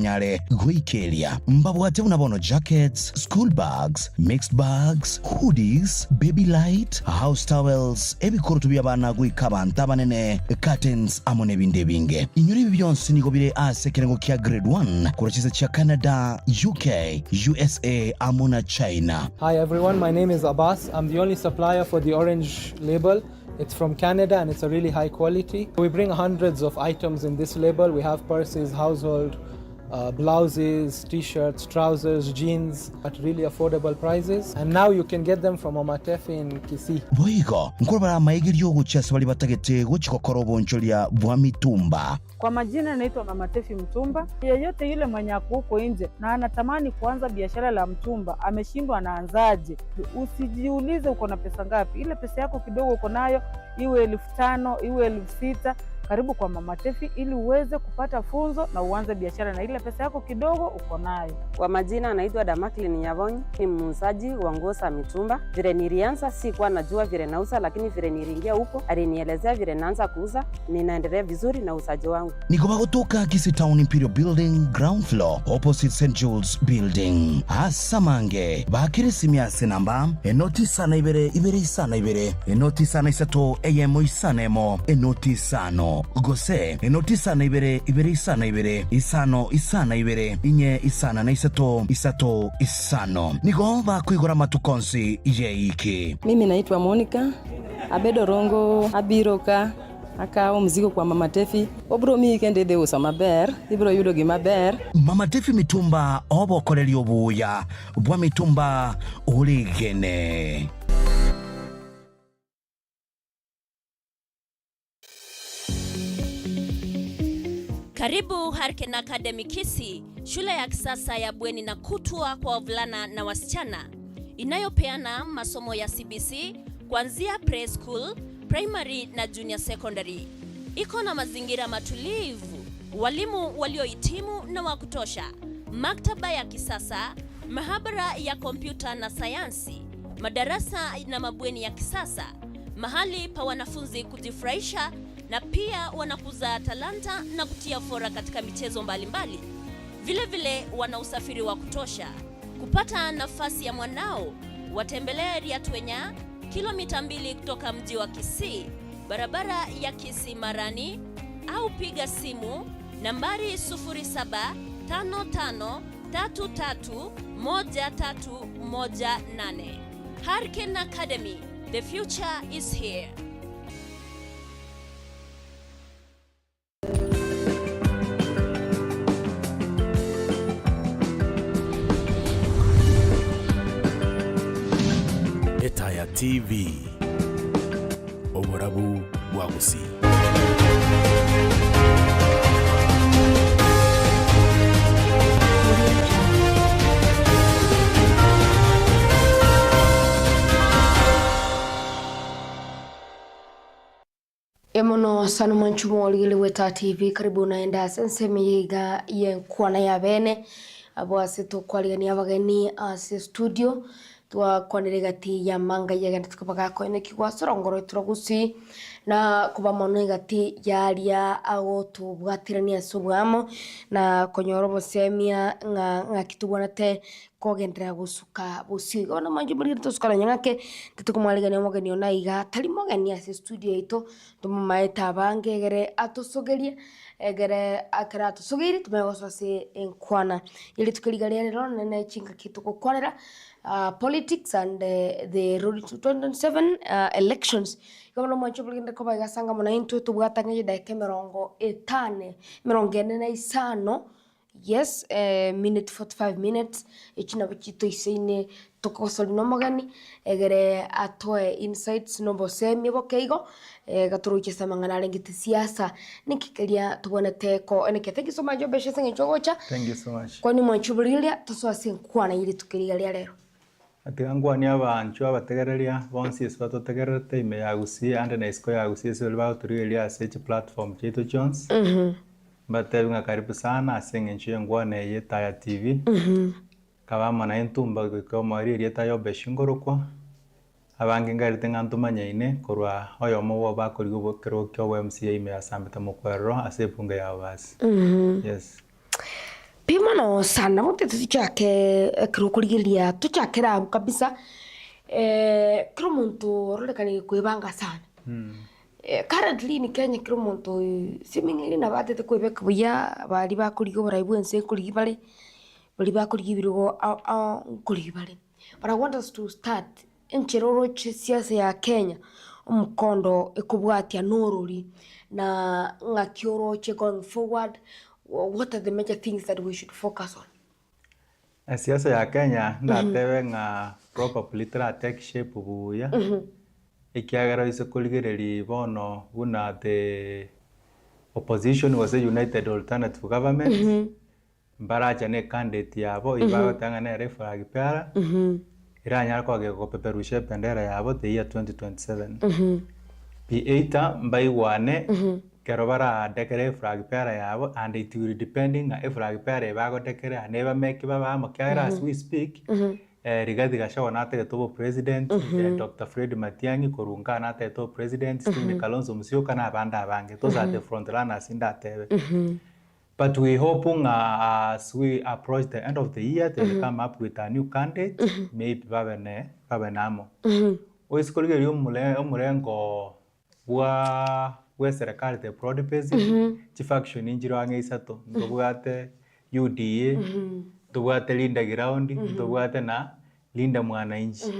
nyare guikeria mbabwate unabono jackets, school bags, mixed bags, hoodies, baby light, house towels, ebikorutu by'abana guikabanta banene, curtains amone binde binge. Inyuri byonse niko bire asekerengo kya grade 1 kurachiza cha Canada, UK, USA amona China. Hi everyone, my name is Abbas. I'm the only supplier for the orange label. It's from Canada and it's a really high quality. We bring hundreds of items in this label. We have purses, household, blouses, t-shirts, trousers, jeans at really affordable prices. And now you can get them from Omatefi in Kisii. Boigo, nkorobara maigiryo guchasa bali batagete guchikokoro boncholia bwa mitumba. Kwa majina naitwa Mama Tefi Mtumba. Yeyote yule mwenye huko nje na anatamani kuanza biashara la mtumba, ameshindwa anaanzaje? Usijiulize uko na pesa ngapi. Ile pesa yako kidogo uko nayo, iwe 5,000, iwe 6,000, karibu kwa Mama Tefi ili uweze kupata funzo na uanze biashara na ile pesa yako kidogo uko nayo. Kwa majina naitwa Damakli Nyabonyi, ni muuzaji wa nguo za mitumba. Vile nilianza sikuwa najua vile nauza, lakini vile niliingia huko alinielezea vile naanza kuuza, ninaendelea vizuri na uzaji wangu. Niko kutoka Kisii Town Imperial Building ground floor opposite St. Jules Building. Asamange bakiri simya senamba enoti sana ibere sana ibere enoti sana isato eyemo isanemo enoti sano gose enoti sana ibere sana ibere isano isana ibere inye isana na isato isano. Niko kwigora matukonsi yeiki. Mimi naitwa Monica Abedorongo Abiroka akao mzigo kwa Mama Tefi obro mi kende de usa maber ibro yudo gi maber. Mama Tefi mitumba obo koleli obuya bwa mitumba oligene. Karibu Harken Academy Kisii, shule ya kisasa ya bweni na kutwa kwa wavulana na wasichana inayopeana masomo ya CBC kuanzia preschool, primary na junior secondary. Iko na mazingira matulivu, walimu waliohitimu na wa kutosha, maktaba ya kisasa, mahabara ya kompyuta na sayansi, madarasa na mabweni ya kisasa, mahali pa wanafunzi kujifurahisha na pia wanakuza talanta na kutia fora katika michezo mbalimbali. Vile wana usafiri wa kutosha. Kupata nafasi ya mwanao, watembelee Riatwenya, kilomita 2 kutoka mji wa Kisii, barabara ya Kisii Marani, au piga simu nambari 0755331318. Harken Academy, the future is here. Etaya TV Oborabu Wagusi. Emono sanu manchumo oligili weta TV karibu naenda senseme yiga ye Kwana ya bene abo asito kwaliani abageni ase studio twa kwaneregati ya manga yagenda tukabaga ko ene kigwa sorongoro turagusi na kuba mono gati yaria ago tubwatirania subwamo na konyorobo semia nga kitubona te kogendera gusuka busigo na manju muri tusukala nyangake tukumwaligania mogeni ona iga tari mogeni ase studio ito tumumaeta bangegere atosogerie egere akara atosogeri tumegosose enkwana ili tukaligalia lero nene chinga kitu kokwanera politics and the road to 2027 elections. Kama mwancho bulinde ko bagasanga mona into tubwatangaje daike 50 yes minute 45 minutes ichina bachito isine tokosoli nomagani egere atoe insights nombo semi bokeigo gaturuke samangana lengite siasa nikikelia tubonete ko eneke. Thank you so much Yobesh sengechogocha. Thank you so much. Kwani mwancho bulilia toswase Kwana ili tukiligalia lero atigangwa ni abancho abategereria bonsi swatotegerete ime yagusi ande na isko yagusi selba turilia search platform cheto Jones batebinga karibu sana asengencho ngwane Etaya TV kaba mana entumba ko mari Etaya Yobesh ngorokwa abange ngari tengantumanya ine korwa oyo mobo bakorigo bokero kyo MCA ime asambeta mokwero asepunga ya basi. Yes. Pima no sana wote tuchake kurukuriria tuchakira kabisa kila muntu rolekani kuibanga sana. Currently ni Kenya kila muntu seemingly na batete kuibeka buya bali bakurigo baraibu ense kurigi bali bakurigi birugo kurigi bali. But I want us to start encheroro siasa ya Kenya umukondo ekubwatia norori na ngakioro going forward. What are the major things that we should focus on? Siasa ya Kenya ndatewe nga probably take shape buya. Ikiagara isekuligereri bono una the opposition was a united alternative government. Mbaracha ne candidate yabo ibagatanga ne refrag pera. Iranya kwa kupeperusha bendera yabo the year 2027. P8 mbai wane kerobara dekere flag pera yabo and it will depending if flag pera bago dekere never make baba makiara as we speak. Rigadi gashawa nate to president Dr. Fred Matiang'i Korunga nate to president Stephen Kalonzo Musyoka na banda bange. Those are the front runners in that tebe. But we hoping as we approach the end of the year to come up with a new candidate, maybe babenamo. Oiskolge umulengo wa serikali the broad based chief action injiro ange isato ndobwate UDA ndobwate linda ground ndobwate na linda mwananchi.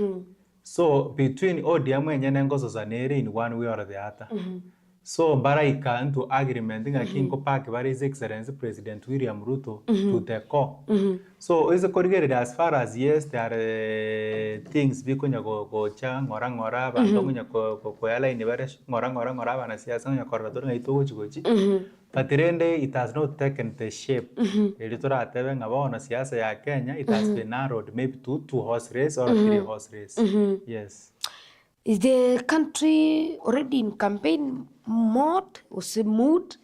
So between ODM and ngozo zanere in one way or the other. So Baraika into agreement nga kinko park by His Excellency President William Ruto to the core. So is a corrigate as far as yes there are things bikunya go chang ngora bandomunya ko yala inibaresh ngora na siasa nya corridor nga itogochi. But it has not taken the shape. Editora atebe nga bona siasa ya Kenya it has been narrowed maybe to 2 horse race or 3 horse race. Yes. Is the country already in campaign mode or say mood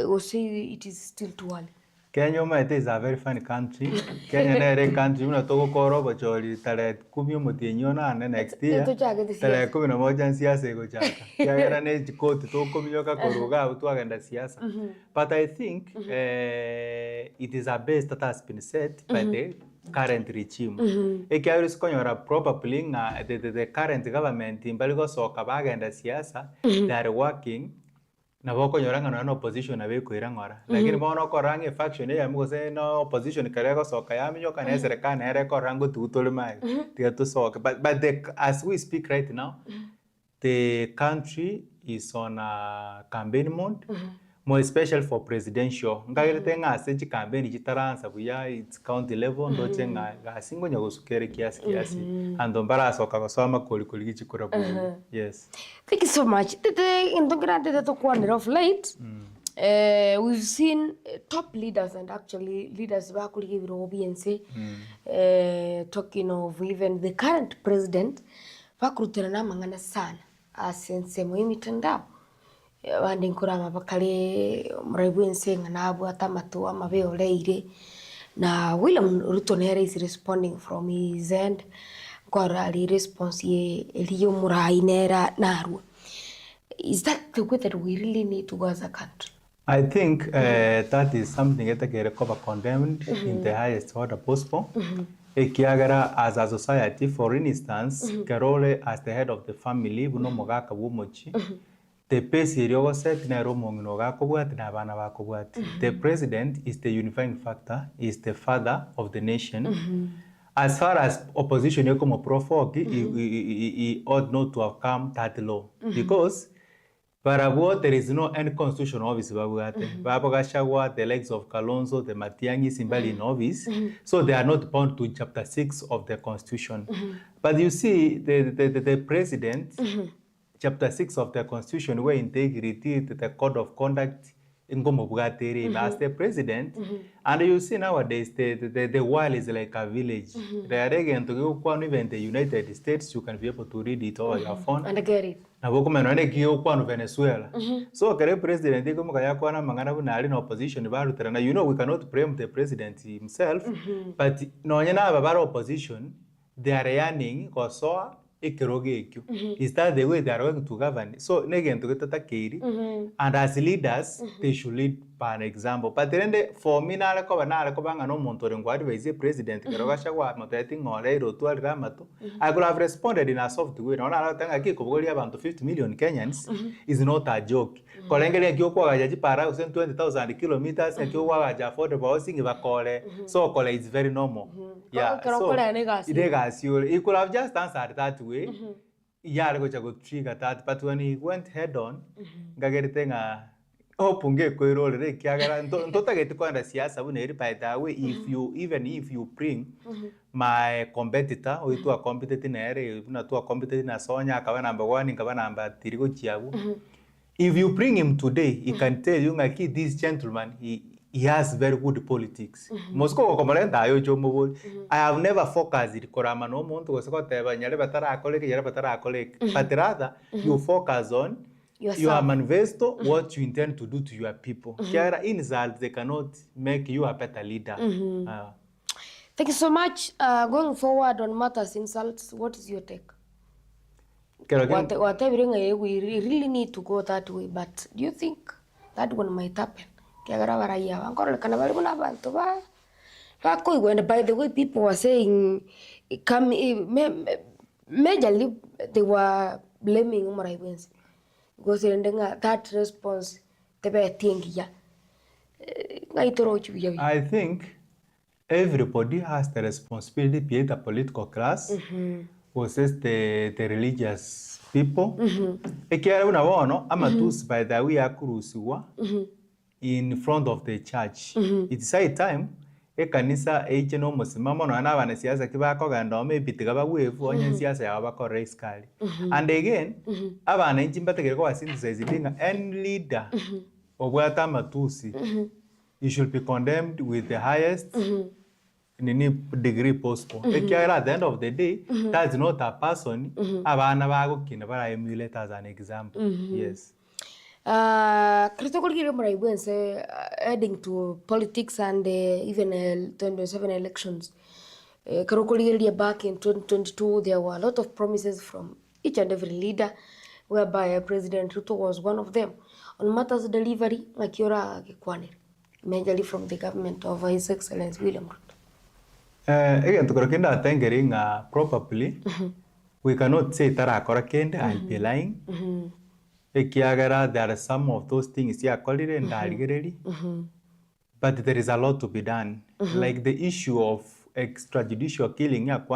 or say it is still too early? Kenya is a very funny country. Kenya is a country una togo koro bacholi tale kumyo motinyona and next year tale kumi na moja siasa iko chaka. Kaya ne jikoti to kumyo ka koroga utu agenda siasa. But I think it is a base that has been set by the current regime. Cyrus konyora probably the current government imbaligo soka bagenda siasa they are working na boko nyoranga na opposition na beko irangora lakini bono korange faction ya mugose no opposition karego soka ya minyoka na serikali na reko rango tutole mai tiga to soka but as we speak right now the country is on a campaign mode. More special for presidential. Ngayete nga seji campaign jitaransa buya it's county level ndo chenga gasingo nyagusukere kiasi ando mbara soka kusoma kolikoli gichikora bu. Yes. Thank you so much. In the grand to Kwana of late we've seen top leaders and actually leaders bakuli give OBNC talking of even the current president bakurutana na mangana sana asense muhimitandao wandi nkurama bakale muraibu ensenga nabo atamatu amabeo leire na William Ruto nere is responding from his end korali response ye eliyo murai nera naru. Is that the way that we really need to go as a country? I think that is something that can recover condemned in the highest order possible. Ekiagara as a society, for instance, Karole as the head of the family, buno mogaka bumochi. The president is the unifying factor, is the father of the nation. As far as opposition, he ought not to have come that low. Because there is no any constitution office. The legs of Kalonzo, the Matiang'i, Simbali in office. So they are not bound to chapter 6 of the constitution. But you see, the president, Chapter 6 of the Constitution, where integrity, the code of conduct, as the president, and you see nowadays the world is like a village. They are again to go even the United States, you can be able to read it over your phone. And I get it. Venezuela. So the president, opposition, you know, we cannot blame the president himself, but no opposition, they are yearning or so. Is that the way they are going to govern? So, and as leaders, they should lead an example. But then for me, na ko banga no monitoring what vice president karogasha kwa moteti ngore ro tu alramatu. I could have responded in a soft way. No na tanga ki ko bogoli abantu 50 million Kenyans is not a joke. Kolengele kyo kwa gaji para usen 20,000 kilometers kyo kwa gaji affordable housing bakole. So kole is very normal. Yeah. So he could have just answered that way. Yeah, go trigger that, but when he went head on, gageritenga opunge koirole kiagara ntota getu kwanda siasa buneri by that way if you bring my competitor or to a competitor na ere una to a competitor na sonya akaba number 1 akaba number 3 go chiabu. If you bring him today, he can tell you like this gentleman he has very good politics. Moscow komolenda ayo jomo. I have never focused it korama no muntu gosekoteba nyale batara akoleke yale batara akoleke. But rather you focus on your manifesto, what you intend to do to your people. Kiara insults they cannot make you a better leader. Thank you so much. Going forward on matters insults, what is your take? Whatever we really need to go that way, but do you think that one might happen? And by the way people were saying, majorly they were blaming Umar Wins because that response I think everybody has the responsibility, be it the political class versus the religious people. By the way, in front of the church. It's high time kanisa no musimamo no na bana siasa kibako ganda maybe tigaba wevu onye siasa ya bako race kali. And again abana inchi mbategere ko synthesize dinga any leader obwata matusi you should be condemned with the highest in any degree possible. At the end of the day, that's not a person abana bago kina bara emulate as an example. Yes. Critical adding to politics and even 2027 elections. Back in 2022, there were a lot of promises from each and every leader, whereby President Ruto was one of them. On matters delivery, Kwana, majorly from the government of His Excellency William Ruto. Again, to thinking probably, we cannot say that I'll be lying. There are some of those things but there is a lot to be done. Like the issue of extrajudicial killing, it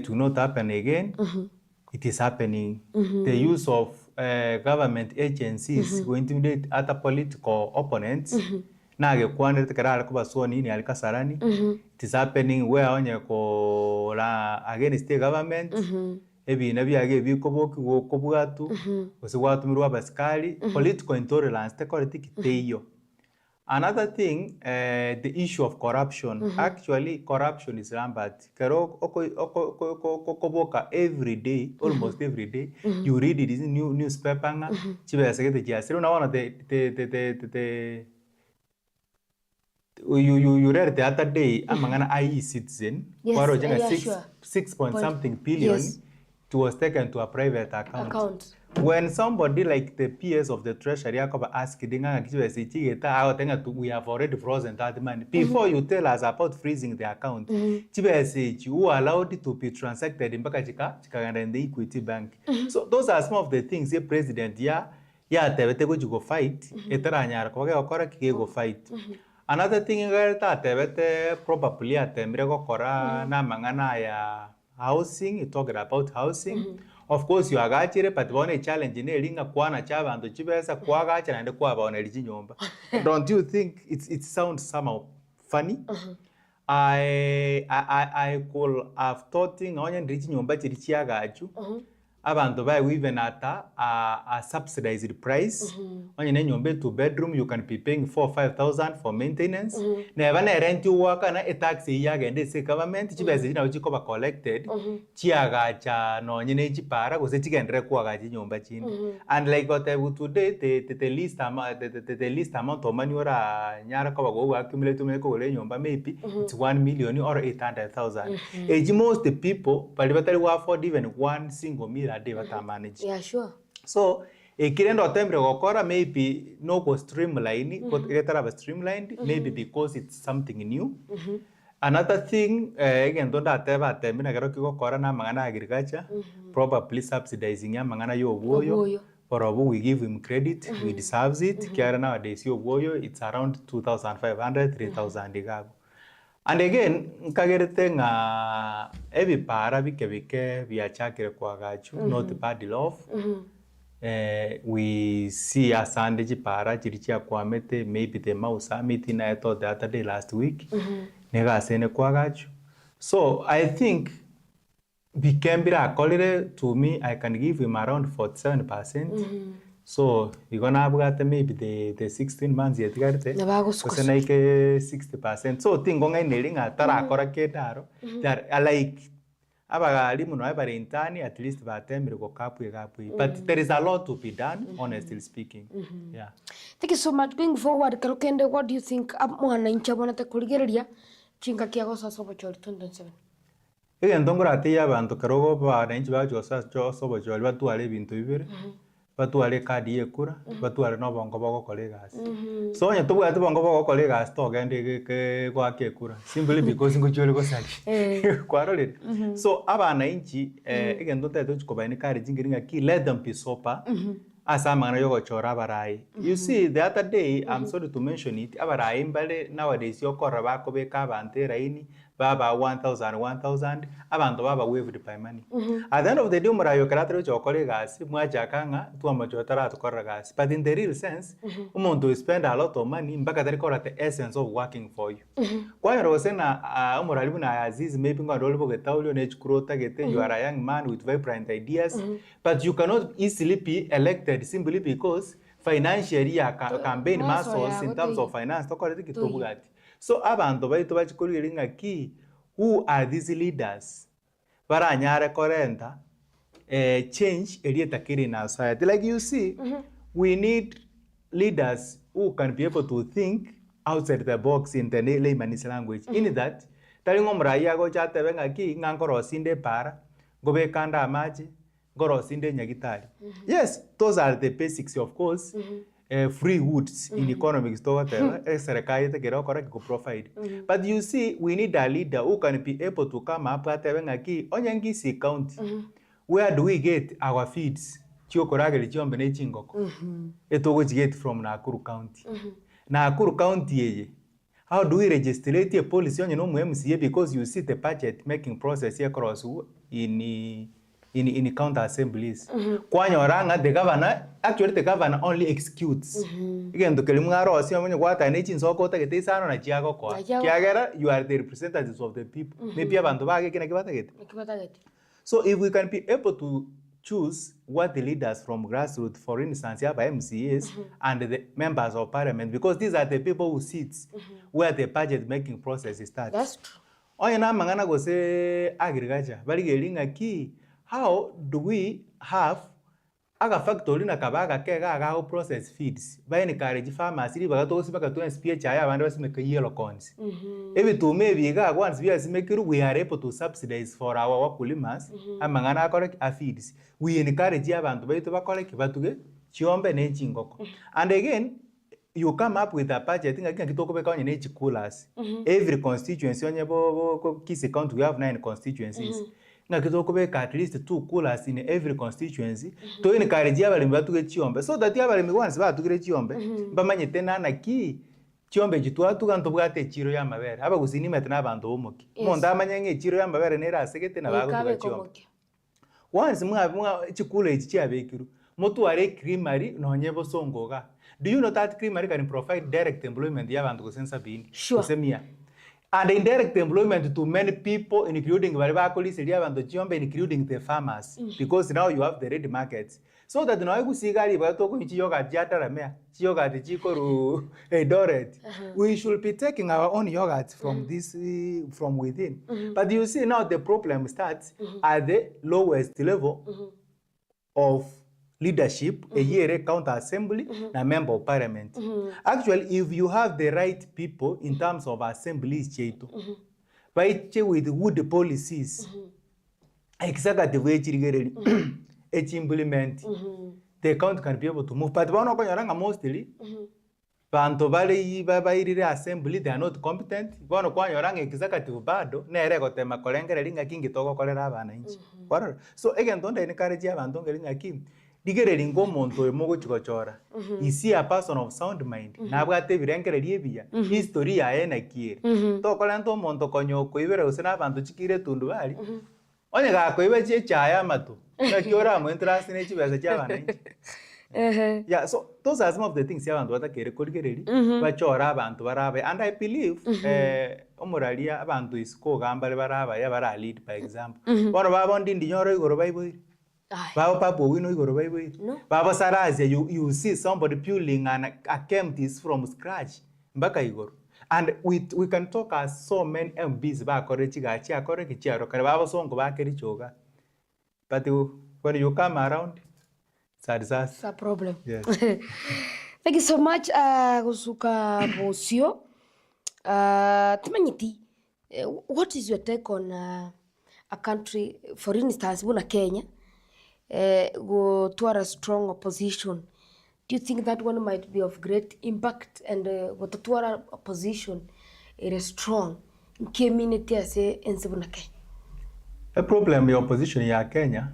will not happen again. It is happening. The use of government agencies to intimidate other political opponents. It is happening where against the government. Political intolerance. Another thing, the issue of corruption. Actually, corruption is rampant. Every day, almost every day, you read it in newspaper. You read the other day, among IE citizen, 6 point something billion. It was taken to a private account. When somebody like the PS of the Treasury asked, we have already frozen that money. Before you tell us about freezing the account, you allowed it to be transacted in the Equity Bank. So those are some of the things the president, go fight. Go fight. Another thing probably housing, you talked about housing. Of course, you are actually, but one challenge in a Kwana chava and the Chibesa Quagacha and the Quaba on Elginomba. Don't you think it sounds somehow funny? I could have thought in onion reaching your battery chiagaju. Abantu buy even at a subsidized price. On your bed to bedroom, you can be paying 4,000 or 5,000 for maintenance. Never rent you work and a taxi yag and they say government Chiba collected. Chiagacha no Yenechi para was a chicken require in your bachin. And like what I would today, the least amount of money or Yarako accumulate to make a maybe it's 1 million or 800,000. Most the people, but who afford even one single meal a day what I manage. Yeah, sure. So Ekirendo tembre gokora maybe no go streamline, but getara streamlined maybe because it's something new. Another thing, again, don't ateba temina gero kigokora na mangana agriculture, probably subsidizing ya mangana yo woyo. For we give him credit, he deserves it. Kiara nowadays yo woyo, it's around 2,500, 3,000 igago. And again, kagerete nga ebi para bike biachakire kwa gachu, not bad love. We see a Sunday para chirichia kwa mete, maybe the Mausa meeting I thought the other day last week. Nega sene kwa gachu. So I think Bikembira Colire, to me, I can give him around 47%. So you're gonna have maybe the 16 months yet get it. So like 60%. So thing going nailing at Tarakora Ketaro. That I like Abagalimuno Abarintani at least about 10 kapui. But there is a lot to be done, honestly speaking. Yeah. Thank you so much. Going forward, Karokende, what do you think? Amwana inchabona te kuligeria chinga kiago sa sobo chori 2007. Again, don't go at the Yavan to Karogo, and inch about your sobo chori, but to a living to Iver. But to a kadi kura, but to a no bongo colleagues. So when you talk about bongo colleagues, talk and they go kura simply because you go quarrel. So Abana inchi, again, don't touch Kobani carriage getting a key, let them be sopa. As a man, you see, the other day, I'm sorry to mention it, Abarai, nowadays, your Korabako Beka, Raini, Baba 1,000, Abantu Baba waved by money. At the end of the day, Murayo Karato, your colleagues, Muajakanga, to a majority to Koragas. But in the real sense, want to spend a lot of money in Bakatarico at the essence of working for you. Kwana Rosena, Umoraluna Aziz, maybe not all over the Taulio, you are a young man with vibrant ideas, but you cannot easily be elected simply because financially campaign muscles in terms of finance. So abantu baito bachikuliringa ki, who are these leaders? Baranyare korenta change erieta kiri na society. Like you see, we need leaders who can be able to think outside the box in the layman's language. In that, talingo mraya go chate benga ki ngankoro sinde para, gobe kanda amaji, goro sinde nyagitari. Yes, those are the basics, of course. Free woods in economics, but you see, we need a leader who can be able to come up at Onyangisi County. Where do we get our feeds? Chiokoragel Jombene Chingoko. It always get from Nakuru County. Nakuru County. How do we register a policy on MCA? Because you see the budget making process here across in county assemblies. Kwana the governor, actually the governor only executes. Again, the Kelimaro, Simon, what I need in Soko, take this on a Chiago. Kiagera, you are the representatives of the people. Maybe Abantobaga can get. So if we can be able to choose what the leaders from grassroots, for instance, by MCAs and the members of parliament, because these are the people who sit where the budget making process starts. That's true. Oyana mangana go say agriculture, but getting a key. How do we have a factory na kabaga kega how process feeds? By encourage farmers, if I to SPH, I want to make yellow corns. Every two maybe once we are able to subsidize for our wakulimas and mangana correct feeds. We encourage Yavan to wait to collect Chiombe Nechingo. And again, you come up with a budget. I think I can talk about on coolers. Every constituency on your kiss account, we have 9 constituencies. At least 2 coolers in every constituency to encourage Yabalim to get Chiombe. So that Yabalim wants to get Chiombe. But Manitena Naki, Chiombe, Jitua to Gantogate Chiroyama, I was in Metnaba and Omoki. Mondamang, Chiroyama, and Era, second about Chiombe. Once more, Chikula is Chiabeku, Motuare Creamery, no never songoga. Do you know that Creamery can provide direct employment Yavan to Sensabin? Sure. And indirect employment to many people, including Varbacolis, and the Chiombe, including the farmers, because now you have the ready markets. So that now you see Gary, but talking to yoga, Jataramea, yoga, the Chikoru, a Doret. We should be taking our own yogurt from this, from within. But you see now the problem starts at the lowest level of leadership, a year counter assembly, a member of parliament. Actually, if you have the right people in terms of assemblies, by with good policies, exactly the way it's implement the county can be able to move. But bono konyoranga mostly bantu bali babairire assembly they are not competent. Bono konyoranga executive bado nere gotema kolengere linga kingi toko kolera abana inchi. So again don't encourage abantu ngelinga kim. Digere ngo muntu emogo chikochora. Isi a person of sound mind. Na bwate birengere liebia. History ya ena kiere. To kolento muntu konyo koibere usena abantu chikire tundu bali. Onye ga koibe chaya matu. Na kiora mo interest ne chibeza chabana inchi. Yeah, so those are some of the things abantu batakere koligereri bachora abantu barabe, and I believe omuralia abantu isko gambale baraba ya bara lead by example. Bono babondi ndinyoro igoro bible. Baba papo wino igoro bible. Baba sarazi you see somebody building a camp is from scratch mbaka igoro. And we can talk as so many MBs ba korechi gachi akore kicharo kare baba songo ba keri choga. But when you come around it's a problem. Yes. Thank you so much, Gusuka Bosio. Tumanyiti, what is your take on a country, for instance, Kenya, go toward a strong opposition? Do you think that one might be of great impact, and what toward a opposition is strong in community as in Kenya? A problem with opposition in Kenya.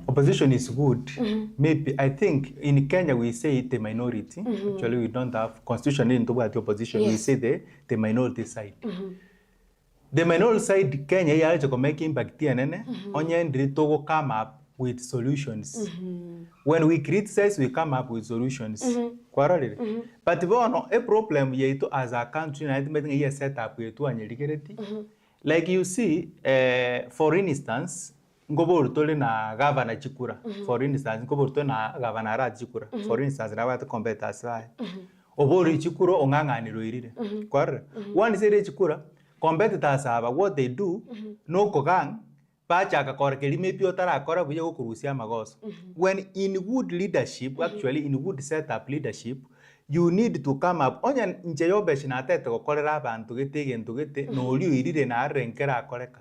Opposition is good. Maybe I think in Kenya we say the minority. Actually, we don't have constitution in the opposition. Yes. We say the minority side. The minority side Kenya ya to make impact nene. Onye ndiri to come up with solutions. When we criticize, we come up with solutions. But a problem yetu as a country na imetinga ya set up yetu anyelikereti. Like you see, for instance. Ngobor tole na governor Chikura. For instance, ngobor tole na governor Rad Chikura. For instance, na watu competitors right. Obori Chikura ongangani roirire. Kware. One say Chikura competitors have what they do no kogang pacha ka korkeli mepi otara akora buye kurusia magos. When in good leadership, actually in good setup leadership, you need to come up. Onya nje Yobesh na tete ko kolera abantu gete no liu irire na renkera akoreka.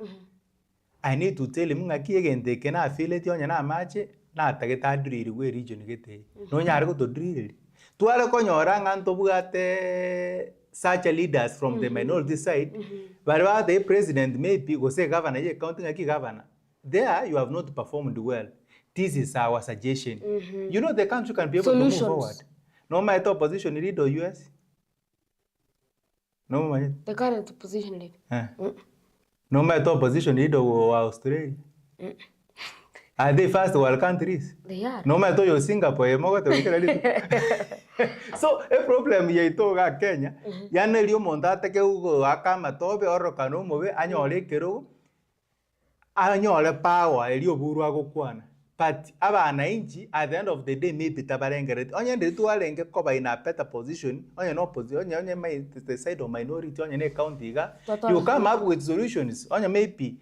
I need to tell him ngaki again they can affiliate onya na mache na tageta driri we region gete. No nyare ko to driri. Tuale ko nyora nganto bugate such leaders from the minority side. But the president maybe go say governor ye counting ngaki governor. There you have not performed well. This is our suggestion. You know the country can be able to move forward. No matter opposition lead or US. No matter. The current opposition lead. No matter opposition leader or Australia. Are they first world countries? They are. No matter your Singapore, so a problem ye to Kenya. Yana liyo mondate ke ugo akama tobe oro kanu move anyole kero anyole power liyo buru ago Kwana. But abana inchi at the end of the day maybe tabarengere. Onye de tu alenge koba in a better position. Onye no position. Onye the side of minority. Onye ne county ga. You come up with solutions. Onye maybe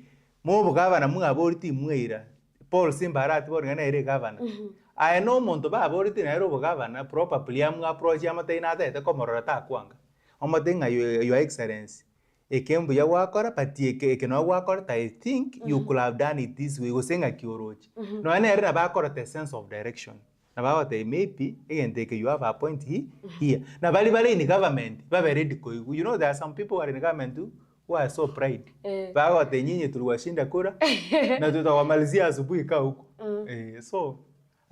mo governor mu aboriti muira. Paul Simbarat bor ngana ere governor. I know monto ba aboriti na ero governor probably am approach amate ina te komorata kwanga. Omatenga your excellency. Ekembu ya wakora pati ekeno wakora I think you could have done it this way usenga kioroji. No ane ere ba akora the sense of direction. Na ba wate maybe again take you have a point here. Na bali in government ba ready ko. You know there are some people who are in government too who are so pride. Ba wate nyinyi tuliwashinda kura na tutawamalizia asubuhi ka huko. So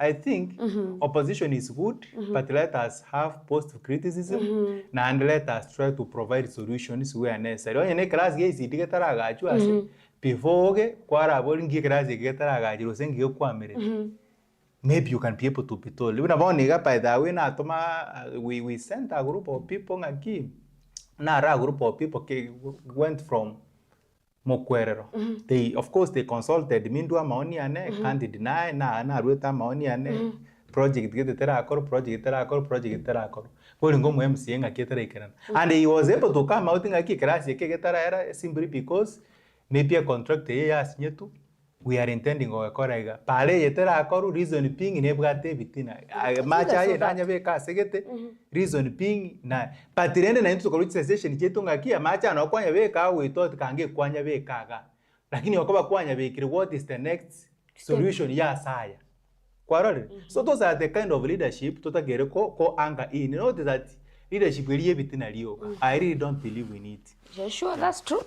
I think opposition is good, but let us have positive criticism and let us try to provide solutions where necessary. Onye ne class ge isi digetara gachu ase before ge kwara bolingi class ge getara gachu rosengi kwamere. Maybe you can be able to be told. Even about nigga by the way na toma we sent a group of people ngaki na a group of people went from Mokwerero. They of course they consulted Mindua maoni ane can't deny na rueta maoni ane project get project terakor bolingo mu MC nga ketera ikena and he was able to come out nga kikrasi ketara era simply because maybe a contract ya sinyetu we are intending o korega pale yetera akoru reason being nebwate bitina macha ye nanya be ka segete reason being na patirende na into college session jetu ngakia macha na kwanya be ka we thought kange kwanya be kaga lakini wakoba kwanya be kire what is the next solution ya saya So those are the kind of leadership tutagere ko anga in. You know that leadership really bitina liyo. I really don't believe in it. Yeah, sure, that's true.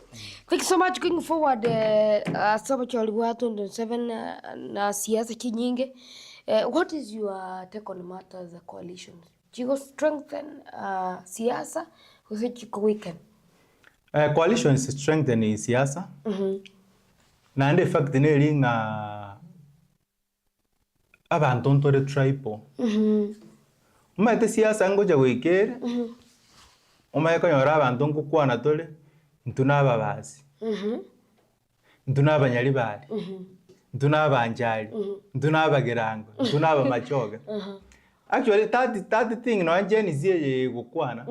Thank you so much. Going forward, saba cha watu 27 na siasa kinyingi. What is your take on matters of coalitions? Do you strengthen siasa or do you weaken? Coalition is strengthening siasa. Na ande fact neli nga abantu ntore triple. Umate siasa ngoja wekere. Umayeko nyora abantu nkukwana tole ntunaba bazi. Ntunaba nyali bali. Ntunaba njali. Ntunaba gerango. Ntunaba machoga. Actually that thing no Gen-Z gukwana.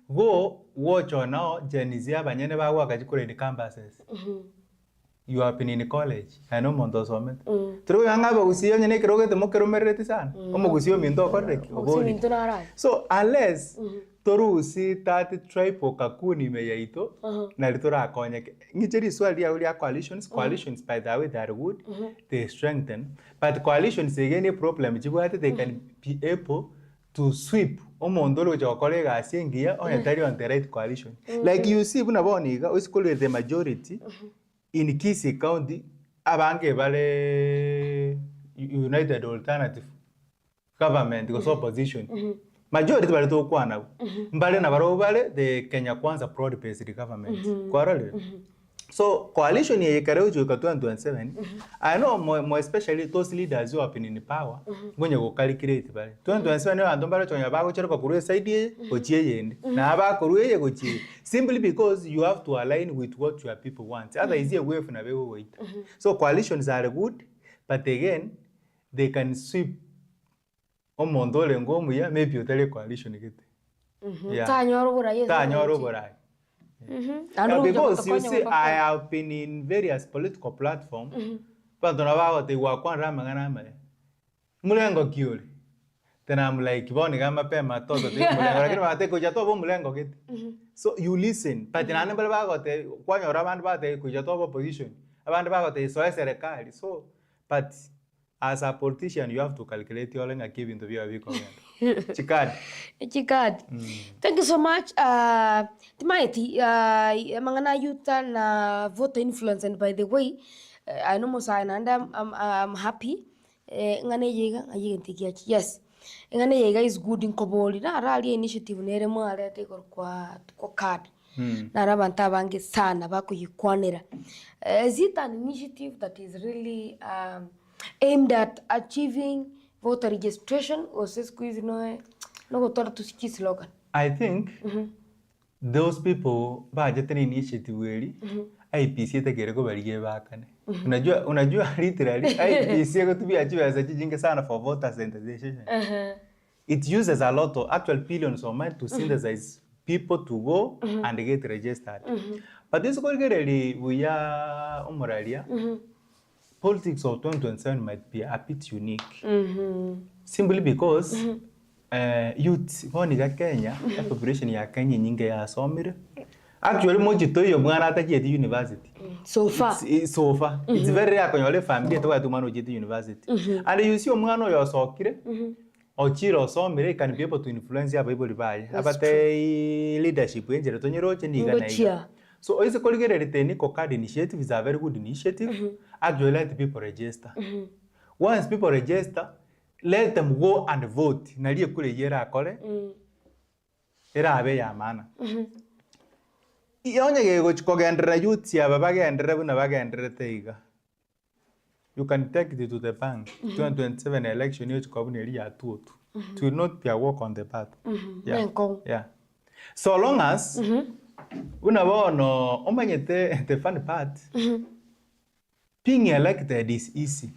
Go watch on now Gen-Z abanyene bawo akajikore in campuses. You have been in college. I know Monto Summit. True, yanga bagusiyo nyene kiroge temo keromereti sana. Omo gusiyo mindo korreki. So unless toru si tati triple kakuni meyaito na litora akonya. Ngicheri swali ya ulia coalitions. Coalitions by the way they are good. They strengthen. But coalitions again a problem. Jibuate they can be able to sweep omondolo ja kolega asingia on entire on the right coalition. Like you see buna boniga usikole the majority. In Kisi County, abange bale United Alternative Government because opposition. Majority bale to Kwana. Mbale na baro bale the Kenya Kwanza broad-based government. Kwarale. So coalition ye kareujo ka 2027. I know more especially those leaders who have been in power. Ngonya go calculate bale. 2027 ando bale chonya ba go chero ko kuru side ochie yende. Na ba kuru ye go chie. Simply because you have to align with what your people want. Otherwise you wave na bewe wait. So coalitions are good, but again they can sweep omondole ngomu ya maybe utele coalition gete. Yeah. Tanyoro borai. Tanyoro borai. Because you see, I have been in various political platforms, but don't know they work on Ramagana. Mulengo Kyuri. Then I'm like, Bonigama Pema, Toto, Mulengo get. So you listen, but in Annabelle Bagote, when you're around about the Kujatoba position, around about the so I said a card. So, but as a politician, you have to calculate your and give in the view of your comment. Chikad. Thank you so much. Timaiti, mangana yuta na voter influence, and by the way, I know Musa and I'm happy. Ngane yega, yes. Ngane yega is good in Koboli. Na rally initiative nere mo alete kwa card. Na rabanta bange sana bako yikwanera. Is it an initiative that is really aimed at achieving voter registration or squeeze no go to slogan? I think those people budgeting initiative really IPC tegereko balige bakane. Unajua literally IPC go to be achieve as a jinga sana for voter sensitization. It uses a lot of actual billions of money to synthesize people to go and get registered. But this really we are umoralia. Politics of 2027 might be a bit unique. Simply because youth woniga Kenya, the population ya Kenya nyingi ya somire. Actually mojito yo mwana ata jeti university. So far. It's very rare kwenye wale family to watu mwana jeti university. And you see mwana yo sokire. Ochiro somire can be able to influence ya people baye. Abate leadership enjere tonyero cheni gana. So is a colleague technical card initiative is a very good initiative. Actually let people register. Once people register, let them go and vote. Naliye kule yera akole. Era abe ya maana. Ionye gego chikogendera youth ya babagendera buna bagendera teiga. You can take it to the bank. 2027 election yo chikobune ri ya tuotu. It will not be a walk on the path. Yeah. So long as unabono omanyete the fun part. Being elected is easy.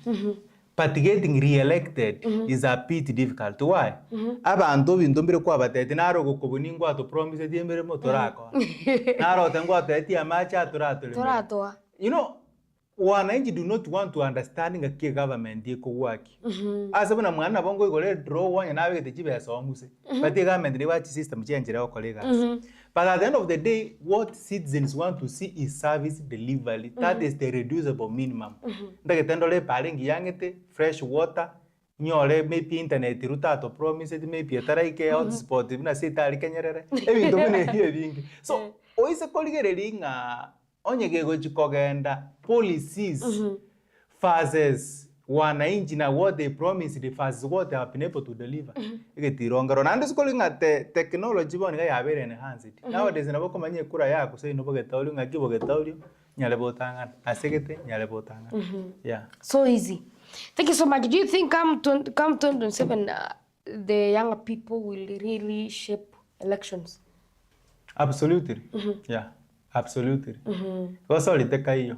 But getting re-elected is a bit difficult. Why? Abantu bindombire kwa batete naro gukubuningwa ato promise diembere motorako. Naro tengwa tete amacha torato. You know, wananchi do not want to understanding a key government iko work. Asa bana mwana bongo igole draw one nawe gete chibe so muse. But the government they watch system change rao colleagues. But at the end of the day, what citizens want to see is service delivery. That is the reducible minimum. Ndage tendole parengi yangete fresh water, nyore maybe internet rutato promise maybe ataraike hotspot bina sitari kenyerere ebintu bine hiye bingi so oise koligereri nga onyegego chikogenda policies phases wananchi na what they promised the phases what they have been able to deliver igetirongero nandi sikoli nga technology boni ga yabere enhanced nowadays nabo komanye kura yako sei no bogetaurio nga kibogetaurio nyale botangana asegete nyale botangana yeah So easy. Thank you so much. Do you think come 2027 the younger people will really shape elections? Absolutely. Yeah, absolutely. Kwa soli teka hiyo.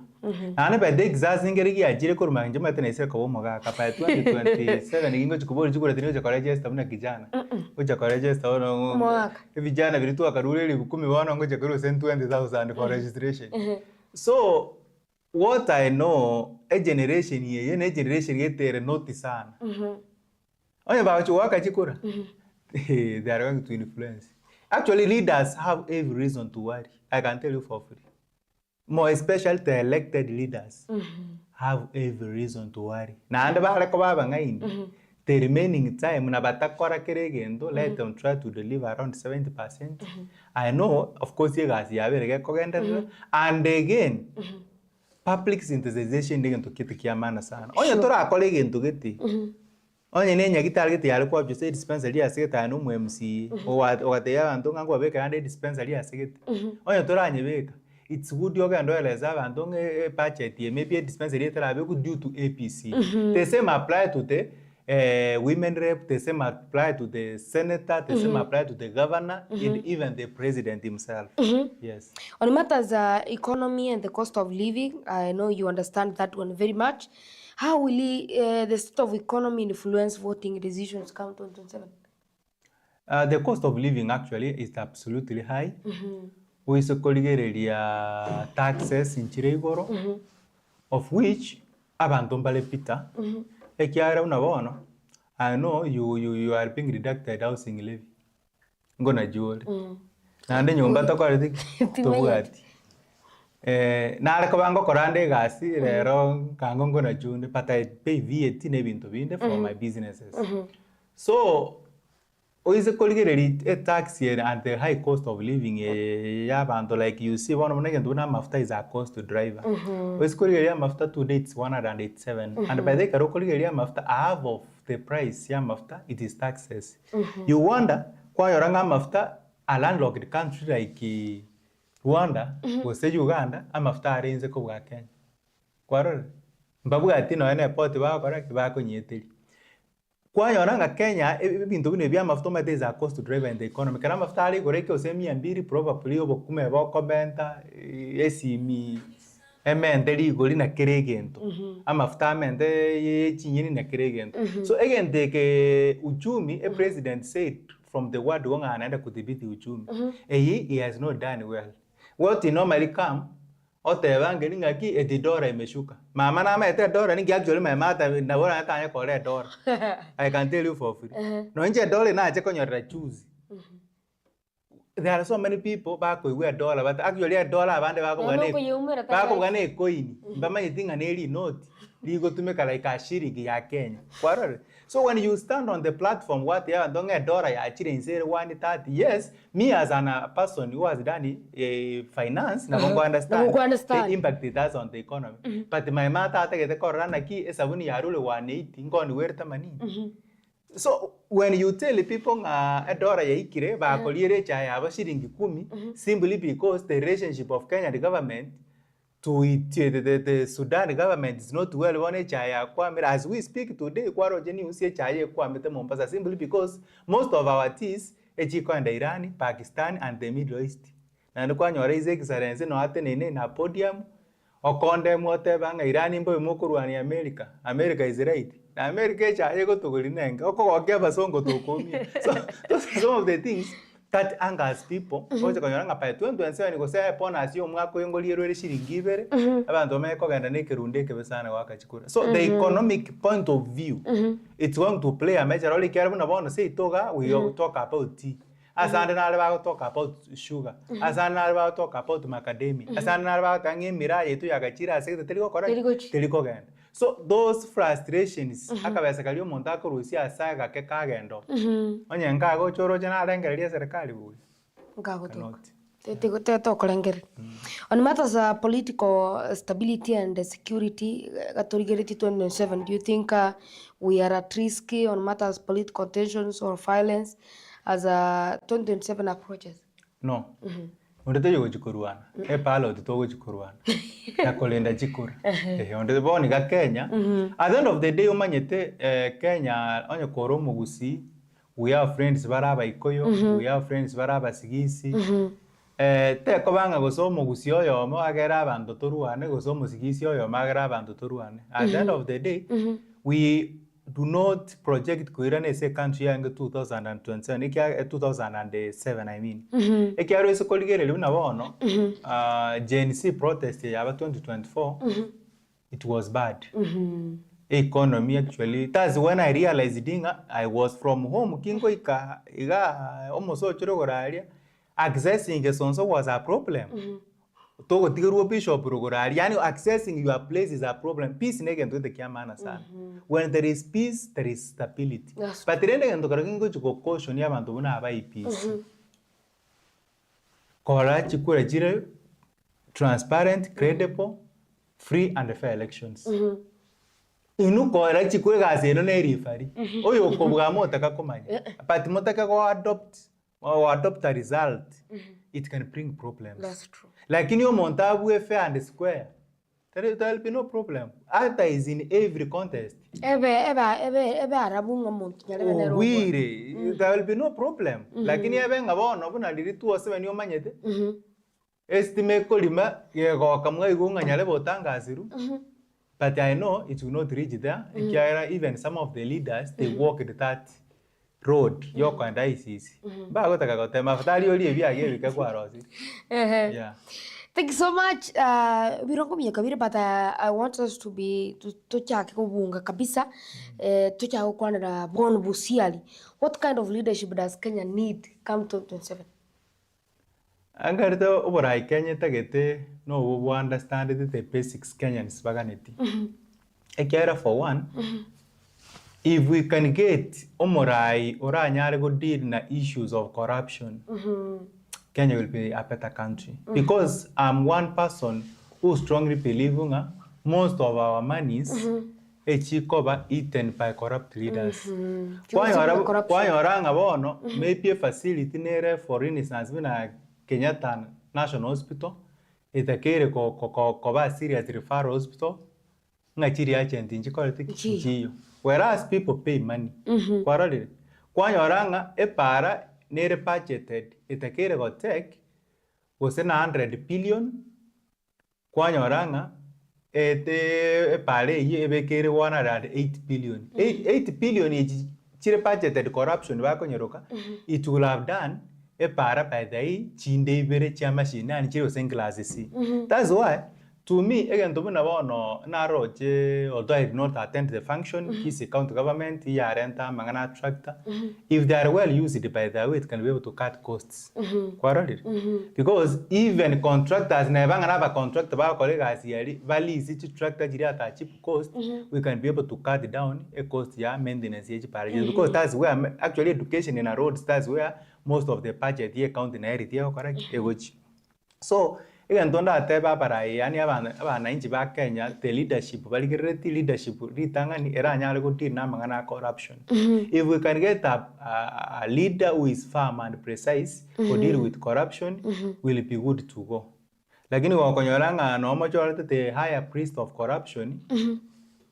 Ane by the exas ngeri ya jire ko rumanje mate na ko moga ka pa 2027 ngingo chikubori chikura tini cha register muna kijana. Uja kwa register ono vijana vilitu akaruleli 10 wana ngoja karo 20,000 for registration. So what I know a generation ye ne generation yetere noti sana. Onya ba chuwaka chikura. They are going to influence. Actually, leaders have every reason to worry. I can tell you for free. More especially the elected leaders have every reason to worry. Na anda ba ko baba ngaini. The remaining time na batakora keregendo let them try to deliver around 70%. I know of course you guys yabere ko genda and again public sensitization ndenge kitu kiamana sana. Onya tora akole gento geti. Onye nenya gitarget yale kwa byo dispensary ya segeta no mu MC owate ya bantu ngango abeka ande dispensary ya segeta. Onye toranye beka it's good yoga ndo eleza abantu nge budget ye maybe dispensary etara be due to APC. The same apply to the women rep, the same apply to the senator, the same apply to the governor and even the president himself. Yes. On matters economy and the cost of living, I know you understand that one very much. How will the state of economy influence voting decisions come 2027? The cost of living actually is absolutely high. We so collegeria taxes in Chiregoro, of which abantu mbale pita. Ekiara unabono, I know you are being deducted housing levy. Ngona jole. Na ande nyumba takwa tobugati. Na alakabango korande gasi rero kango ngona june but I pay VAT nebintu binde for my businesses. So oise collegeria a tax here and the high cost of living ya bantu like you see one of na mafta is a cost to driver. Oise collegeria mafta today it's 187 and by the karo collegeria mafta half of the price ya mafta it is taxes. You wonder kwa yoranga mafta a landlocked country like Rwanda ose Uganda amafta arenze ko bwa Kenya. Kwarore mbabuga ati no ene port bakora kibako nyeteri. Kwa yoranga Kenya ebintu bine bya mafta mate is a cost to drive and the economy. Kana mafta ali goreke ose 200 probably obokume bako benta esimi emenderi goli na keregento. Amafta amende yechinyini na keregento. So again the uchumi a president said from the word wonga anaenda kudhibiti uchumi. He has not done well. What normally come otevangeli ngaki etidora imeshuka. Mama na mete dora ni actually my mother na bora atanya kole dora. I can tell you for free. No nje dora na ache konyorera choose. There are so many people back we wear dollar but actually a dollar abande bako gane coin. Mbama yitinga neli note. Ligo tumeka like a shilingi ya Kenya. Kwarore. So when you stand on the platform, what ya don't get dollar ya actually in say 130. Yes, me as a person who has done finance, na mongo understand the impact it has on the economy. But my mata take the corona ki esabuni ya rule 180 ngoni werta mani. So when you tell people a dollar ya ikire ba koliere cha ya shilingi 10 simply because the relationship of Kenya the government to it, the Sudan government is not well one chaya kwamira as we speak today kwaro jeni usie chaya kwamete Mombasa simply because most of our teas echiko and Iran, Pakistan and the Middle East. Na ndikwa nyore his excellence no ate nene na podium okonde mote banga Iran mbo mokurwani America. America is right. Na America chaya go togolinenga okogokya basongo tokomi. So those are some of the things that angers people. Oje konyanga pa 2027 ko say upon as yo mwako yongoliero ere shilingi ibere abantu meko ganda nekerunde kebesana wakachikura. So the economic point of view it's going to play a major role. Kiarabu na bona say toga we talk about tea. Asante na alaba talk about sugar. Asante na alaba talk about macadamia. Asante na alaba kange mira yetu yakachira sekete teliko correct. Teliko ganda. So those frustrations akabesa kalio monta kurusia saga ke kagendo. Onye ngago choro jana rengeria serikali buyi. Ngago to kolengeri. On matters of political stability and security, 2027, do you think we are at risk on matters of political tensions or violence as 2027 approaches? No. Ondete yugo chikuruana. Palo tutogo chikuruana. Ya kolenda chikura. Ondete boni ga Kenya. At the end of the day umanyete Kenya onye koro mugusi. We have friends baraba ikoyo. We have friends baraba sigisi. Te kobanga gosomo gusi oyo mo agera abantu toruane gosomo sigisi oyo magera abantu toruane. At the end of the day, we do not project kuirane se country yang 2027 ikia 2007 I mean. Ikia ro koligere luna bono Gen Z protest ya 2024 it was bad. Economy actually that's when I realized I was from home kingo iga almost ochoro goralia accessing a sonso was a problem. Togo tigeruo bishop rogorari yani accessing your place is a problem. Peace nege ndo the kiamana sana. When there is peace there is stability. But rende ndo karagingo chiko caution ya bantu buna abai peace. Kora chikure jire transparent, credible, free and fair elections. Inu kora chikure gazeno ne rifari. Oyo kobwa motaka komanya. But motaka go adopt a result. It can bring problems. That's true. Like in your montabu fair and square, there will be no problem. Ata is in every contest. Ebe arabunga montu. There will be no problem. Like in your no buna diri tu ose when you manyete. Estimate kolima ye go kamga igunga nyale botanga asiru. But I know it will not reach there. Even some of the leaders they walked that road yoko and ICC. Ba go taka go tema fatali oli ebi age bika kwa rosi. Yeah. Thank you so much. We don't come here, but I want us to be to check kubunga kabisa. To check Kwana na Bon Busiali. What kind of leadership does Kenya need come 2027? Angarito oborai Kenya tagete no we understand the basics Kenyans baganeti. Ekera for one. If we can get omorai ora nyare go deal na issues of corruption, Kenya will be a better country. Because I'm one person who strongly believe most of our monies are eaten by corrupt leaders. Kwa yoranga bono maybe a facility nere for instance na Kenyatta National Hospital itakere ko ba serious referral hospital ngachiri agent injikolete kichiyo. Whereas people pay money. Kwa yoranga para nere budgeted itakere go take was 100 billion. Kwa yoranga pare ye ebekere 108 billion. 8 billion is chire budgeted corruption wako nyoroka. It will have done para by the chinde bere chama shina and chiro senglasses. That's why to me, again, to although I did not attend the function, he's a county government, he are renta, mangana tractor. If they are well used by the way, it can be able to cut costs. Because even contractors never have a contract about colleagues here, value is tractor at cheap cost, we can be able to cut down a cost maintenance because that's where actually education in a road, that's where most of the budget here count in area correct. So even tonda ateba para yani abana inchi ba Kenya the leadership baligireti leadership ritanga ni era nyale kuti na mangana corruption. If we can get a leader who is firm and precise to deal with corruption, will be good to go. Lakini wakonyoranga no majority the higher priest of corruption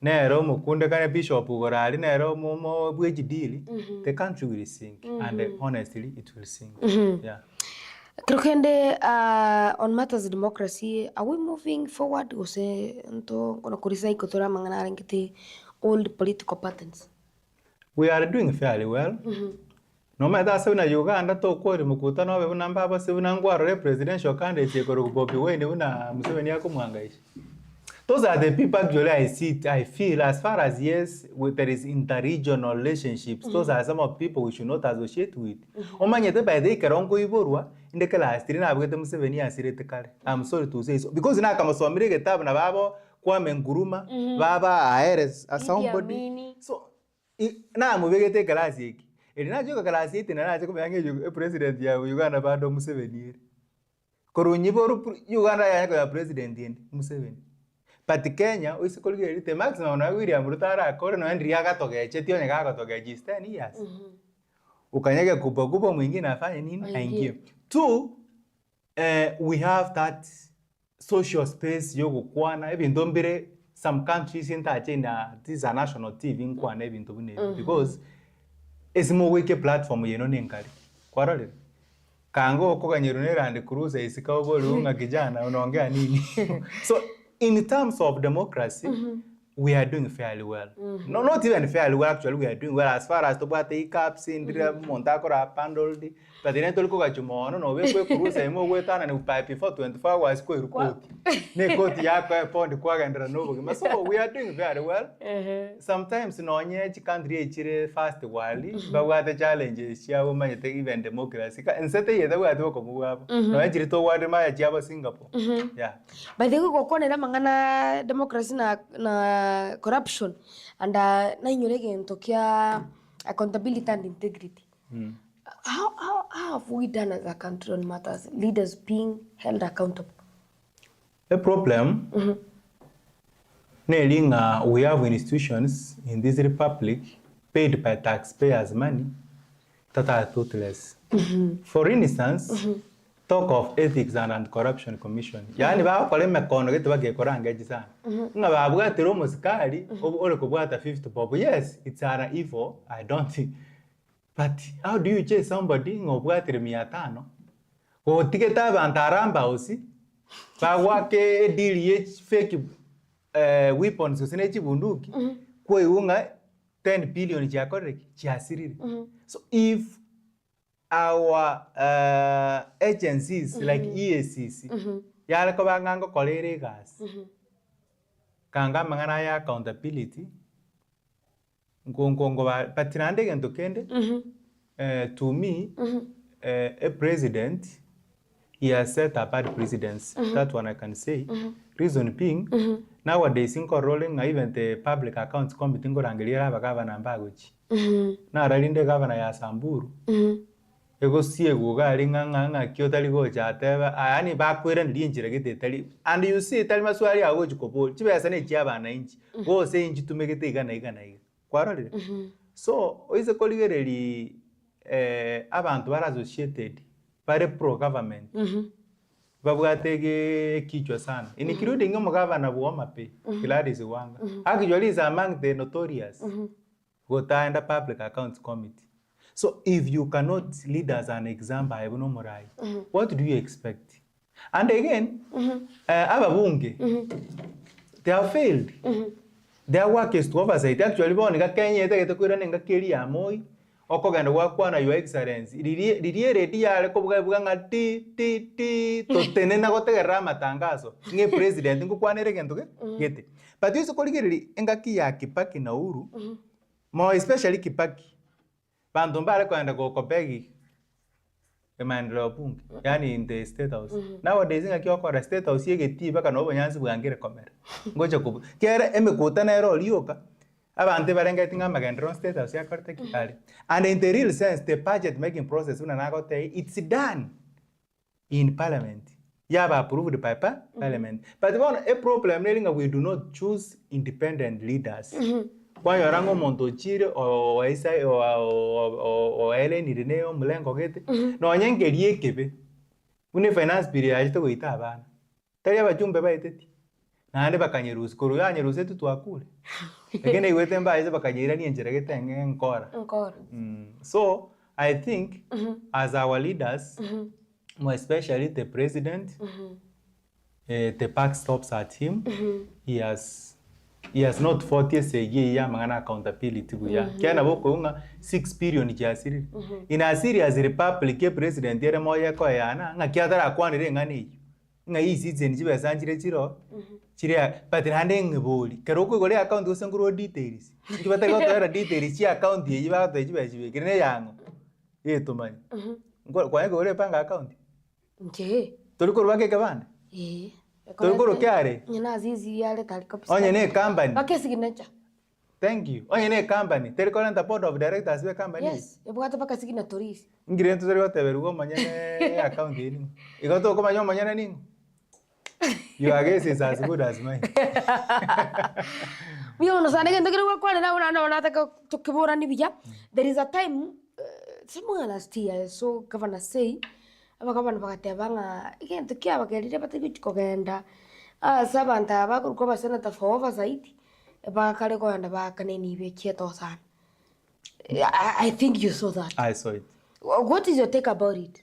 nero mukunde kana bishop gorali nero mo bweji deal the country will sink and honestly it will sink. Yeah. Krokende on matters of democracy, are we moving forward or say nto kono kurisa ikotora mangana rengiti old political patterns? We are doing fairly well. No matter how na Uganda to kwori mukutano we namba ba se unangwaro presidential candidate ko Bobi Wine una Museveni yako mwangaisha. Those are the people actually I feel as far as yes, there is interregional relationships. Those are some of people we should not associate with. Omanyete by the karongo iborwa indekala astirina abwete Museveni asirete kale. I'm sorry to say so because na kama swamire getabu na babo Kwame Nkrumah baba aeres as somebody so na mubegete class yiki elina joka class yiti na naje kubange president ya Uganda bado Museveni korunyi boru Uganda ya president yendi Museveni but Kenya usikolge the maximum na William Ruto ara kore no Henry agatogeche tio nyaka agatogeche 10 years ukanyage kupo mwingine afanye nini aingie. Two, we have that social space yogo Kwana even though some countries in China this is a national TV in Kwana even though because it's more wike platform you know ninkali kwarole kango ko kanyerunera and cruise isikawo bolunga kijana unaongea nini. So in terms of democracy we are doing fairly well. No, not even fairly well, actually we are doing well as far as to what the caps in the Montakora Pandoldi, but the Netol Kogachumono, no, we cruise and more than and pipe for 24 hours. Neko Yaka upon the Quag and Ranovo. So we are doing very well. Sometimes no you can't reach fast while, but what the challenge is, Chiawo take even democracy. And set the way I talk about no actually to what my Java Singapore. Yeah. By the go Kwana mangana democracy na corruption and na inyorege ntokia accountability and integrity. How have we done as a country on matters leaders being held accountable? The problem we have institutions in this republic paid by taxpayers' money that are toothless. For instance, talk of ethics and corruption commission. Yani ba kwa lema kono getu bage koranga jisa. Nga ba bwa tero musikali ole ko bwa ta 50 bob. Yes, it's an evil. I don't think. But how do you chase somebody ngo bwa tero 500? Ko tiketa ba antaramba osi. Ba wake deal ye fake weapons usine chibunduki. Kwa iunga 10 billion cha koreki cha siriri. So if our agencies like EACC yale ko bangango kolere gas kanga mangana ya accountability ngongo patinande gento kende to me a president he has set apart presidents that one I can say reason being nowadays in rolling even the public accounts committee ngorangelia ba governor mbagochi na ralinde governor ya Samburu ego siego gali nganga kyotali go chateba ani bakwera ndinjira gitetali and you see tali maswali ago chikopo chibesa ne cyabana inji go se inji tumegete igana kwarole so oise koligereri abantu bara associated bare pro government babwatege kichwa sana including ngo governor bo mape Gladys Wanga actually is among the notorious go ta public accounts committee. So if you cannot lead as an example, what do you expect? And again, ababunge, they have failed. Their work is to oversight. Actually, Kenya ite kwira nga keri amoi okoganda wakwana your excellency. Didi ready ya lekobwa bwanga ti totenena gotegera matangazo. Nge president ngukwanere gento gete. But you so koligeri engaki ya Kibaki na Uhuru. More especially Kibaki. Bantu mbale kwenda kokopegi maendeleo bunge yani in the state house nowadays ngakyo kwa state house yegeti baka no bonyansi bwangire komera ngoje kubu kera emekuta na ero lioka abantu barengeti ngamagendro state house yakorte kitali and in the real sense the budget making process una nagote it's done in parliament yaba approved by parliament but a problem we do not choose independent leaders. Kwa yorango montochire o isai o ele ni reneo mlengo gete no nyengerie kebe une finance bill ya to goita abana tari abajumbe baiteti na ande bakanyerusi kuru yanyerusi tu twakule lakini iwete mbaye bakanyira ni enjera gete nkora so I think as our leaders more especially the president the buck stops at him. He has not fought ya mangana accountability guya kiana boko unga 6 billion jasiri in a serious republic ye president yere moya ko yana nga kiadara kwanire ngani nga citizen jibe sanjire chiro chire patirande ngiboli keroko gole account usenguro details kibata ko tera details chi account ye jiba to jibe kirene yango to mani kwa ngo gole panga account nje toliko rwake kabande Tokoro kyare. Nyina Aziz yale tali copy. Onye ne company. Pake signature. Thank you. Onye ne company. Teri kolenta board of directors be company. Yes, ebwata paka signatories. Ngire ntu zeri wateberugo manyane account yini. Igoto ko manyo manyane ningo. Your guess is as good as mine. Mimi unasana ngende kile kwa na unataka tukibora ni bija. There is a time somewhere last year so governor say abagabana bagatebanga igento kya bagerire batigikogenda sabanta bakuruko basenata for oversight bakale ko anda bakaneni bekieto sana. I think you saw that. I saw it. What is your take about it?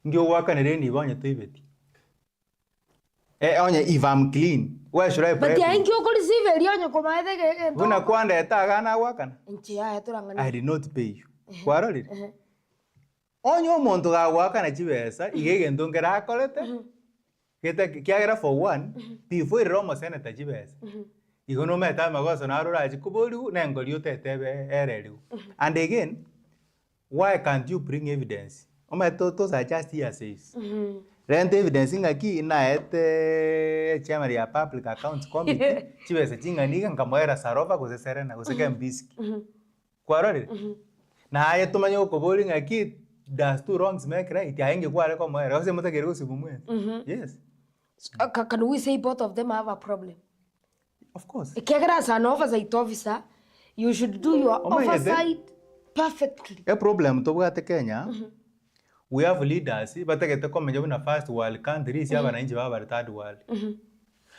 Ngio wakanere ni bonye toibeti. Onye if I'm clean, why should I pray? But ya ingi okoli sive lionyo komaete ke. Una kwanda etagana wakana. Nchi ya eturangana. I did not pay you. Kwarori. Onyo omuntu ga wakana chibesa igegento ngera akolete. Kete kiagera for one, before Roma senator chibesa. Igono meta magoso na arura chikubolu na ngoli utetebe erelu. And again, why can't you bring evidence? Those are just hearsays. Rent evidence ngaki na chairman ya public accounts committee chibesa chinga niga ngamwera sarova kuzeserena kuseke mbiski. Kwarore. Na haya tumanyo koboli ngaki does two wrongs make right. Ya inge kwale kwa mwera. Ose mutakere usibumwe. Yes. Can we say both of them have a problem? Of course. Kegera as an oversight officer, you should do your oversight perfectly. A problem to bwate Kenya. We have leaders, but I come in a first world countries, have an inch of our third world.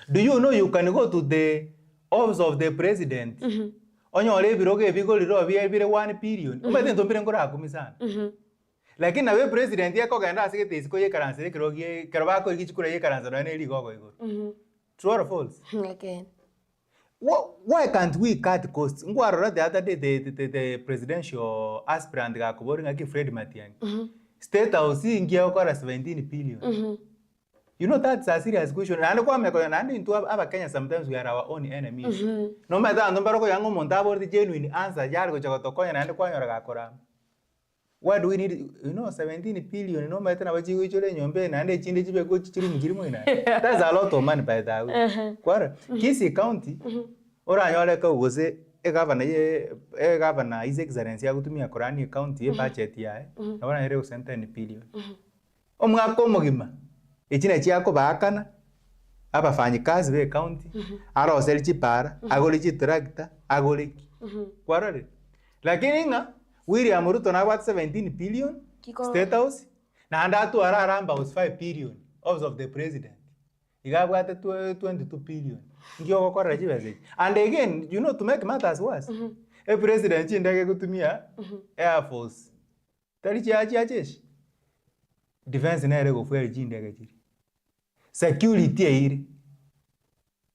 Do you know you can go to the office of the president? On your labor, okay, we go to every 1 period. But then don't bring a like in a way, president, ya koganda say this ko ye karanse krogie krabako gichukura ye karanse no ene ligo go. True or false? Again. Why can't we cut costs? Ngwaro the other day the presidential aspirant ga kuboringa ki Fred Matiang'i. State House ingia okora 17 billion. You know that's a serious question. And kwa meko na into aba Kenya sometimes we are our own enemies. No matter ndo baroko yango montabo the genuine answer yar go chagotokonya na kwa nyora ga kora. Why do we need, you know, 17 billion? No matter how much you nyombe na ande chinde chibe go chichiru mujirimu ina. That's a lot of money by that way. Kwara Kisii County ora nyole ka ugoze governor His Excellency ya kutumia Korani county ye budget ya na wana ere 10 billion. Omwako mugima echine chiako bakana abafanyi kazi be county ara oselichi para agolichi tractor agoliki. Kwara lakini nga William Ruto na what 17 billion State House na andatu aramba was 5 billion office of the president igabwa 22 billion ngio gukora jibeze. And again, you know, to make matters worse, a president chindage kutumia Air Force tari ajeshi defense na ere go fuel chindage chiri security iri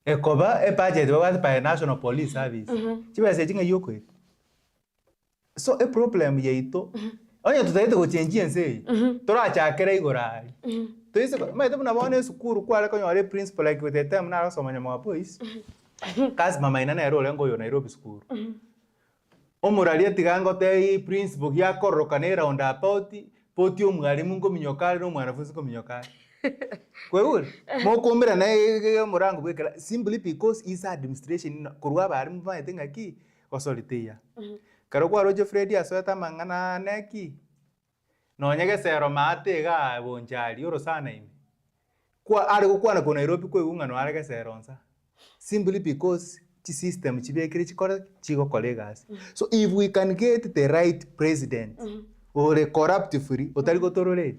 ekoba e budget by National Police Service chibeze chinga yoko. So a problem yeito onye tutaite go change ense tora chakera igorari to ise maite muna bone sukuru kwale ko nyore principal like with the time na so manya mwa boys kazi mama ina na role ngo yo Nairobi school omuralia tigango te principal ya koroka ne round about podium mwalimu ngo minyokari no mwanafunzi ngo minyokari kwegura mokumbira na murango bwekala simply because is administration kurwa bari mbaite ngaki osolitia karo kwa roje Freddy asweta mangana neki no nyege sero mate ga bonjali oro sana ime kwa ari kukwana ko Nairobi ko ungano arege seronsa simply because the system chibekire chikora chigo colleagues. So if we can get the right president or a corrupt free otari go tolerate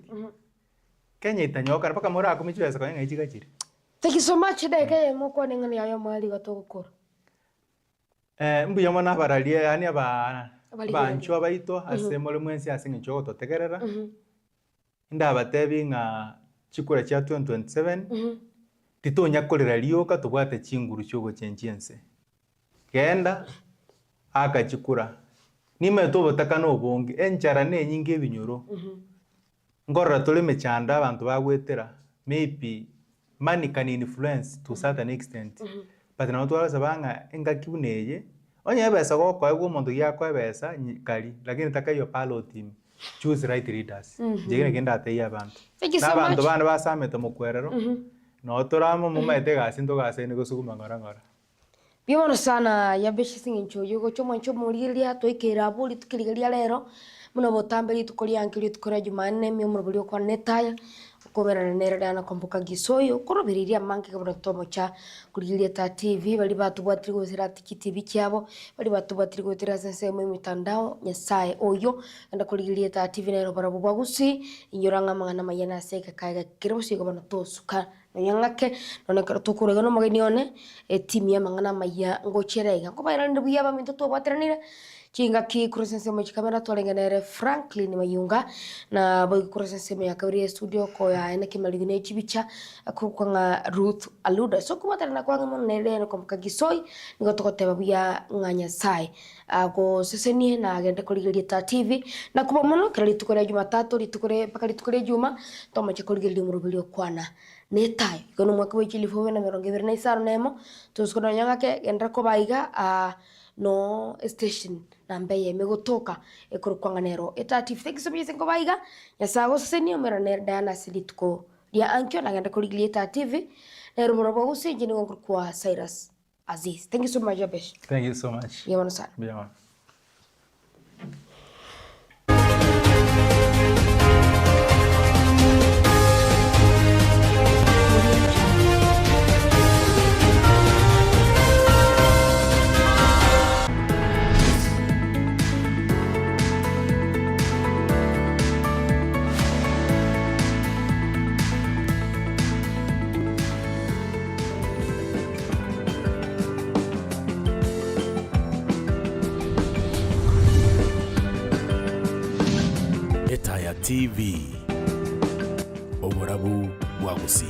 Kenya itanyoka paka mora akumichwesa kwa ngai chikachiri. Thank you so much deke moko ningani ayo mali gatogokora. Mbuya mwana baralie yani banchu abaito asemole mwensi asinga chogo totegerera ndaba tebinga chikura cha 2027 titonya kolera lioka tobwate chinguru chogo chenchiense kenda aka chikura nime tobo takano bonge enchara ne nyinge binyoro ngorra tole mechanda abantu bagwetera maybe money can influence to certain extent but na watu sabanga enga kibuneye onye besa go kwa ego muntu ya kwa besa kali lakini takayo palo team choose right leaders jegene kenda ate ya abantu Thank you so much. Abantu bana basame to mukwerero no toramo mumaete gasi ntogase ni gusukuma ngora Bimono sana Yobesh singincho yugo chomo chomo lilia toikera buli tukiligalia lero muno botambeli tukolia ankili tukora Jumanne mi umurubulio kwa Etaya kubera nere dana kombuka gisoyo korobiriria manke kabona tomo cha kulilia ta TV bali batu bwatiri gozira TV cyabo bali batu bwatiri gozira sense mu mitandao nyasaye oyo anda kulilia ta TV nero barabu bagusi inyoranga mangana mayana seka kaiga kirosi kabona tosuka Nyang'ake none karutukure no mageni one timu ya mangana maya ngocherega ko bayira ndi buyaba minto to bwatiranira kinga ki kuresense mu kamera tolengenere Franklin Mayunga na boy kuresense mu yakabiri studio ko ya ene kimaligine chibicha akukwanga Ruth Aluda so kubatarana kwanga monere ko mkagisoi nigo tokoteba buya nganya sai ago sesenie na agenda kuligiria ta TV na kuba mono kali tukore Jumatatu litukore pakali tukore Juma toma chakoligiria murubili Kwana Etaya kono mwaka w'ikili fo na mirongo ibiri na isano nemo tuskona Nyang'ake gendra ko baiga no station na mbeye megotoka ekorokwanganero etatifu tekisobiyese ngo baiga yasago seni omera ner dana silitko dia ankyo na genda kuligilia ta TV nero morobo usinjini ngor kwa Cyrus Aziz. Thank you so much Yobesh. Thank you so much. Bienvenido sana. Bienvenido. Etaya TV, oburabu bwagusi.